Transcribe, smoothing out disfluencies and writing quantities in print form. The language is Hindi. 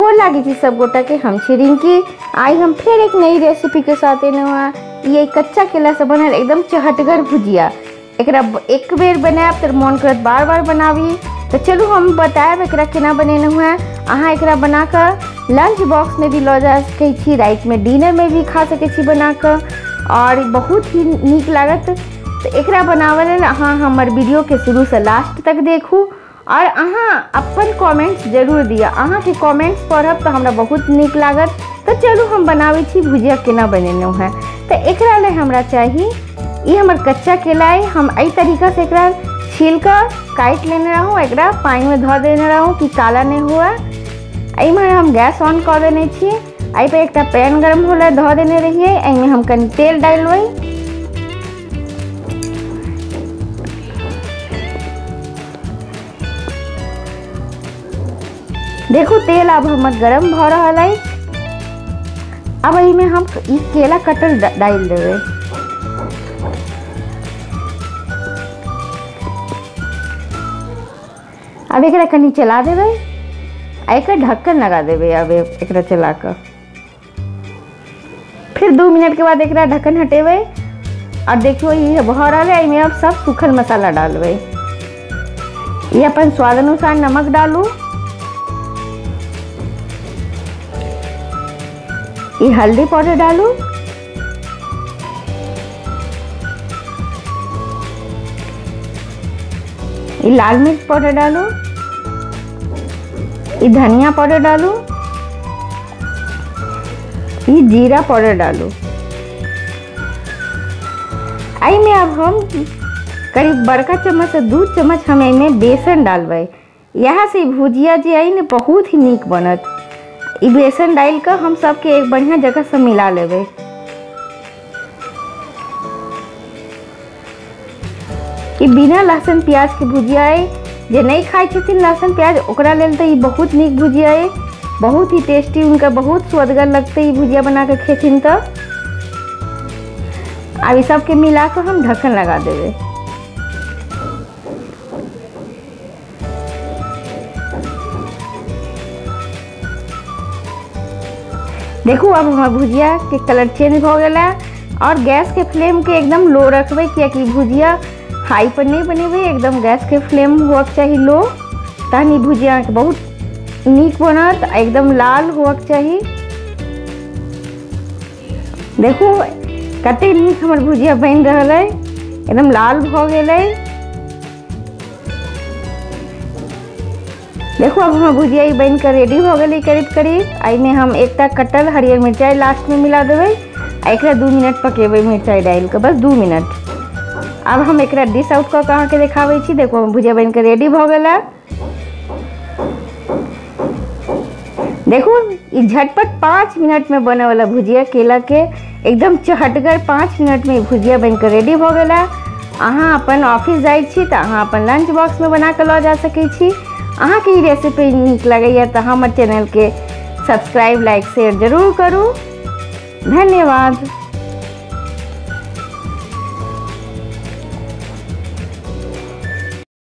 गोर लागे छी सब गोटा के। हम छी रिंकी। आई हम फिर एक नई रेसिपी के साथ एने हुआ। ये कच्चा केला से बनल एकदम चहटगर भुजिया। एकरा एक बेर बनाब तो मन करत बार बार बनावी। तो चलू हम बताएब एकरा केना बनेने हुआ। अहाँ एकरा बनाकर लंच बॉक्स में भी लो जा सके छी, रात में डिनर में भी खा सके छी बनाकर, और बहुत ही नीक लागत। तो एकरा बनावे लेल अहाँ हमर वीडियो के शुरू से लास्ट तक देखू और अहाँ अपन कमेंट्स जरूर दिया। अहाँ के कमेंट्स पढ़ब तो हमरा बहुत नीक लागत। तो चलू हम बनावे छी भुजिया केना बनेने है। तो एकरा ले हमरा चाहिए ये हमर कच्चा केला है। हम एई तरीका से एकरा छील कर काट लेने रहूँ, एकरा पानी में धो देने रहूँ कि काला नहीं हुआ। एई में हम गैस ऑन कर देने छी। एई पे एक पैन गरम होला धो देने रहिए। एई में हम कनी तेल डालबै। देखो तेल अब हमर गरम भ रहा है। अब एही में हम ई केला कटल डाल देवे। अब एकरा कनी चला देवे, एक ढक्कन लगा देवे। अब एकरा चला कर फिर 2 मिनट के बाद एकरा ढक्कन हटेवे और देखियो ये भर रहा है। एमे अब सब सूखल मसाला डालवे। ये अपन स्वाद अनुसार नमक डालू, ये हल्दी पाउडर डालू, ये लाल मिर्च पाउडर डालू, ये धनिया पाउडर डालू, ये जीरा पाउडर डालू। आई में अब हम करीब बड़का चम्मच से 2 चम्मच हम इनमें बेसन डालबे। यहाँ से भुजिया जी आई ने बहुत ही नीक बनत। ई बेसन डाल कर हम सबके एक बढ़िया जगह से मिला लेवे। ई बिना लहसुन प्याज के भुजिया है। जे नहीं खाई छथिन लहसुन प्याज ओकरा लेल तो ई बहुत नीक भुजिया है, बहुत ही टेस्टी, उनका बहुत स्वादगर लगते। ई भुजिया बना के खेथिन तो अब इस सबके मिला कर हम ढक्कन लगा देवे। देखो अब हमार भुजिया के कलर चेंज हो गया और गैस के फ्लेम के एकदम लो रखबे, कियाकि भुजिया हाई पर नहीं बनेबे। एकदम गैस के फ्लेम होक चाहिए लो, ताकि भुजिया के बहुत नीक बनत। एकदम लाल होक चाहिए। देखो कते नीक हमर भुजिया बन रहा है, एकदम लाल हो गए। देखो अब हम भुजिया बन कर रेडी हो गई करीब करीब। आई में हम एक कटल हरियर मिर्चाई लास्ट में मिला देवे। एक 2 मिनट पकेबे मिर्चाई डाल के, बस 2 मिनट। अब हम एक डिश आउट कर कहाँ के देखावे छी। देखो हम भुजिया बन कर रेडी हो गया। देखो ये झटपट 5 मिनट में बने वाला भुजिया केला के एकदम चहटगर 5 मिनट में भुजिया बन कर रेडी हो गया। अहाँ अपन ऑफिस जाए छी तो अहाँ अपन लंच बॉक्स में बना कर लो जा सके छी। अहाँ के रेसिपी नीक लगे तो हमर चैनल के सब्सक्राइब लाइक शेयर जरूर करू। धन्यवाद।